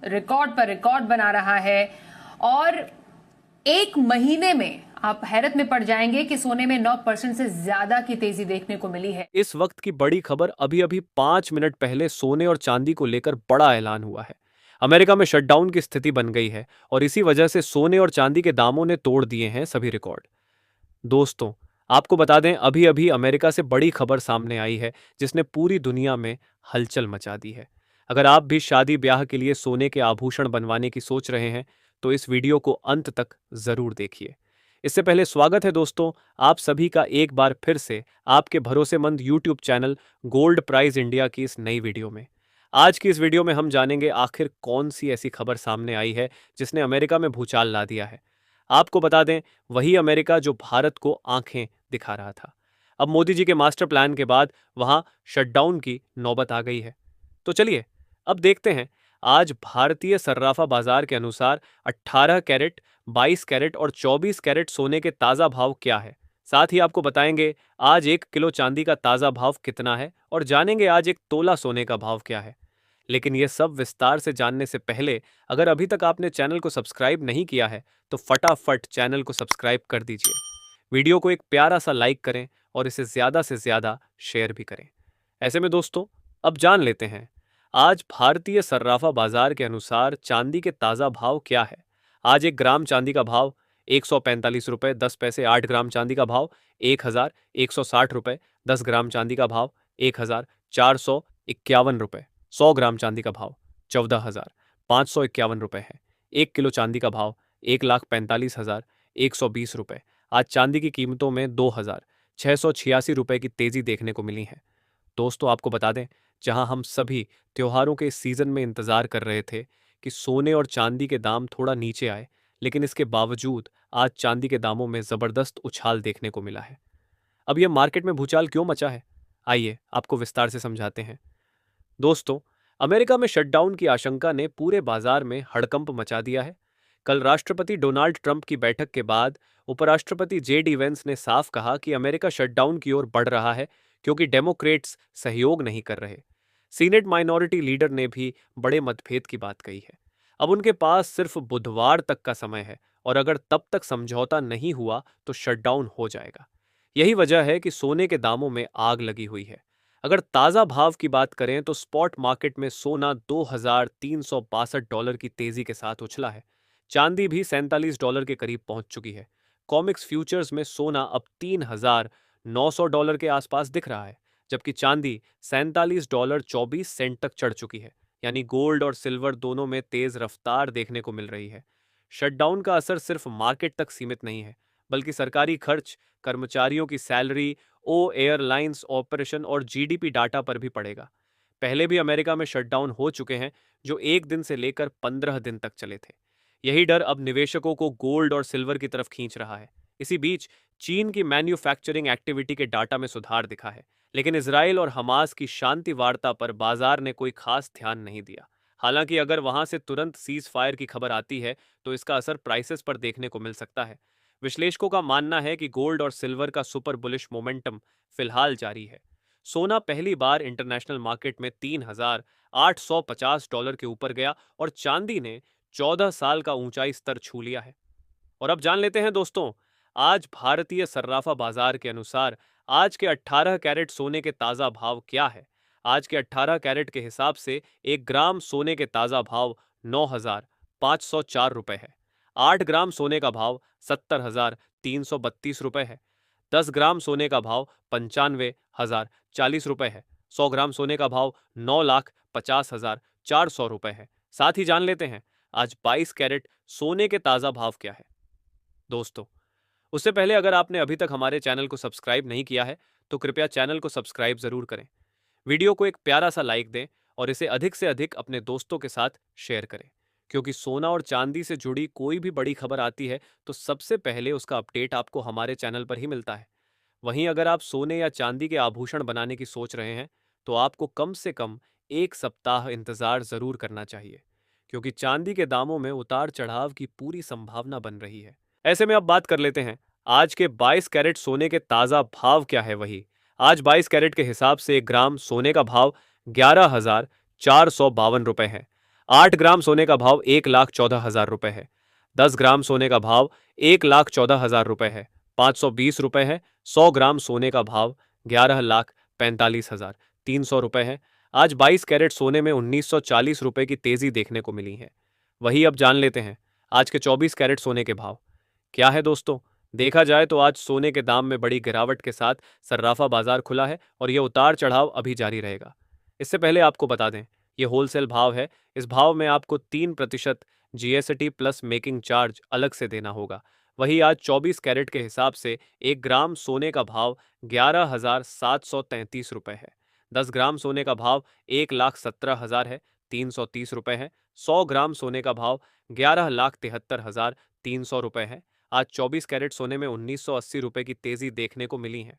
Record पर record बना रहा है और एक महीने में आप हैरत में पड़ जाएंगे कि सोने में 9% से ज्यादा की तेजी देखने को मिली है। इस वक्त की बड़ी खबर, अभी अभी 5 मिनट पहले सोने और चांदी को लेकर बड़ा ऐलान हुआ है। अमेरिका में शटडाउन की स्थिति बन गई है और इसी वजह से सोने और चांदी के दामों ने तोड़ दिए हैं सभी रिकॉर्ड। दोस्तों, आपको बता दें, अभी अभी अमेरिका से बड़ी खबर सामने आई है जिसने पूरी दुनिया में हलचल मचा दी है। अगर आप भी शादी ब्याह के लिए सोने के आभूषण बनवाने की सोच रहे हैं तो इस वीडियो को अंत तक जरूर देखिए। इससे पहले स्वागत है दोस्तों आप सभी का एक बार फिर से आपके भरोसेमंद YouTube channel gold prize India की इस नई वीडियो में। आज की इस वीडियो में हम जानेंगे आखिर कौन सी ऐसी खबर सामने आई है जिसने अमेरिका में भूचाल ला दिया है। आपको बता दें, वही अमेरिका जो भारत को आंखें दिखा रहा था, अब मोदी जी के मास्टर प्लान के बाद वहां शटडाउन की नौबत आ गई है। तो चलिए अब देखते हैं आज भारतीय सर्राफा बाजार के अनुसार 18 कैरेट, 22 कैरेट और 24 कैरेट सोने के ताजा भाव क्या है। साथ ही आपको बताएंगे आज 1 किलो चांदी का ताजा भाव कितना है और जानेंगे आज 1 तोला सोने का भाव क्या है। लेकिन यह सब विस्तार से जानने से पहले अगर अभी तक आपने चैनल को सब्सक्राइब नहीं किया है तो फटाफट चैनल को सब्सक्राइब कर दीजिए। वीडियो को एक प्यारा सा लाइक करें और इसे ज्यादा से ज्यादा शेयर भी करें। ऐसे में दोस्तों अब जान लेते हैं आज भारतीय सर्राफा बाजार के अनुसार चांदी के ताजा भाव क्या है। आज 1 ग्राम चांदी का भाव 145 रुपए 10 पैसे, 8 ग्राम चांदी का भाव 1160 रुपए, 10 ग्राम चांदी का भाव 1451 रुपए, 100 ग्राम चांदी का भाव 14,551 रुपए है। 1 किलो चांदी का भाव 1,45,120 रुपए। आज चांदी की कीमतों में 2,686 रुपए की तेजी देखने को मिली है। दोस्तों आपको बता दें, जहां हम सभी त्योहारों के इस सीजन में इंतजार कर रहे थे कि सोने और चांदी के दाम थोड़ा नीचे आए, लेकिन इसके बावजूद आज चांदी के दामों में जबरदस्त उछाल देखने को मिला है। अब यह मार्केट में भूचाल क्यों मचा है, आइए आपको विस्तार से समझाते हैं। दोस्तों, अमेरिका में शटडाउन की आशंका ने पूरे बाजार में हड़कंप मचा दिया है। कल राष्ट्रपति डोनाल्ड ट्रंप की बैठक के बाद उपराष्ट्रपति जे.डी. वेंस ने साफ कहा कि अमेरिका शटडाउन की ओर बढ़ रहा है क्योंकि डेमोक्रेट्स सहयोग नहीं कर रहे। सीनेट माइनॉरिटी लीडर ने भी बड़े मतभेद की बात कही है। अब उनके पास सिर्फ बुधवार तक का समय है और अगर तब तक समझौता नहीं हुआ तो शटडाउन हो जाएगा। यही वजह है कि सोने के दामों में आग लगी हुई है। अगर ताज़ा भाव की बात करें तो स्पॉट मार्केट में सोना $2,362 की तेजी के साथ उछला है। चांदी भी $47 के करीब पहुंच चुकी है। कॉमिक्स फ्यूचर्स में सोना अब $3,900 के आसपास दिख रहा है, जबकि चांदी $47.24 तक चढ़ चुकी है। यानी गोल्ड और सिल्वर दोनों में तेज रफ्तार देखने को मिल रही है। शटडाउन का असर सिर्फ मार्केट तक सीमित नहीं है, बल्कि सरकारी खर्च, कर्मचारियों की सैलरी, एयरलाइंस ऑपरेशन और जीडीपी डाटा पर भी पड़ेगा। पहले भी अमेरिका में शटडाउन हो चुके हैं जो 1 दिन से लेकर 15 दिन तक चले थे। यही डर अब निवेशकों को गोल्ड और सिल्वर की तरफ खींच रहा है। इसी बीच चीन की मैन्युफैक्चरिंग एक्टिविटी के डाटा में सुधार दिखा है, लेकिन इजराइल और हमास की शांति वार्ता पर बाजार ने कोई खास ध्यान नहीं दिया। हालांकि अगर वहां से तुरंत सीज फायर की खबर आती है तो इसका असर प्राइसेस पर देखने को मिल सकता है। विश्लेषकों का मानना है कि गोल्ड और सिल्वर का सुपर बुलिश मोमेंटम फिलहाल जारी है। सोना पहली बार इंटरनेशनल मार्केट में $3,850 के ऊपर गया और चांदी ने 14 साल का ऊंचाई स्तर छू लिया है। और अब जान लेते हैं दोस्तों, आज भारतीय सर्राफा बाजार के अनुसार आज के 18 कैरेट सोने के ताजा भाव क्या है। आज के 18 कैरेट के हिसाब से 1 ग्राम सोने के ताजा भाव 9,504 रुपए है। 8 ग्राम सोने का भाव 70,332 रुपए है। 10 ग्राम सोने का भाव 95,040 रुपए है। 100 ग्राम सोने का भाव 9,50,400 रुपए है। साथ ही जान लेते हैं आज 22 कैरेट सोने के ताजा भाव क्या है। दोस्तों, उससे पहले अगर आपने अभी तक हमारे चैनल को सब्सक्राइब नहीं किया है तो कृपया चैनल को सब्सक्राइब जरूर करें। वीडियो को एक प्यारा सा लाइक दें और इसे अधिक से अधिक अपने दोस्तों के साथ शेयर करें, क्योंकि सोना और चांदी से जुड़ी कोई भी बड़ी खबर आती है तो सबसे पहले उसका अपडेट आपको हमारे चैनल पर ही मिलता है। वहीं अगर आप सोने या चांदी के आभूषण बनाने की सोच रहे हैं तो आपको कम से कम 1 सप्ताह इंतजार जरूर करना चाहिए, क्योंकि चांदी के दामों में उतार चढ़ाव की पूरी संभावना बन रही है। ऐसे में अब बात कर लेते हैं आज के 22 कैरेट सोने के ताजा भाव क्या है। वही आज 22 कैरेट के हिसाब से 1 ग्राम सोने का भाव 11,452 रुपए है। 8 ग्राम सोने का भाव 1,14,000 रुपए है। 10 ग्राम सोने का भाव 1,14,000 रुपए है। 520 रुपए है। 100 ग्राम सोने का भाव 11,45,300 रुपए है। आज 22 कैरेट सोने में 1,940 रुपए की तेजी देखने को मिली है। वही अब जान लेते हैं आज के 24 कैरेट सोने के भाव क्या है दोस्तों। देखा जाए तो आज सोने के दाम में बड़ी गिरावट के साथ सर्राफा बाजार खुला है और यह उतार चढ़ाव अभी जारी रहेगा। इससे पहले आपको बता दें, ये होलसेल भाव है। इस भाव में आपको 3% जीएसटी प्लस मेकिंग चार्ज अलग से देना होगा। वही आज 24 कैरेट के हिसाब से 1 ग्राम सोने का भाव 11,733 रुपए है। 10 ग्राम सोने का भाव 1,17,330 रुपए है। 100 ग्राम सोने का भाव 11,73,300 रुपए है। आज 24 कैरेट सोने में 1,980 रुपए की तेजी देखने को मिली है।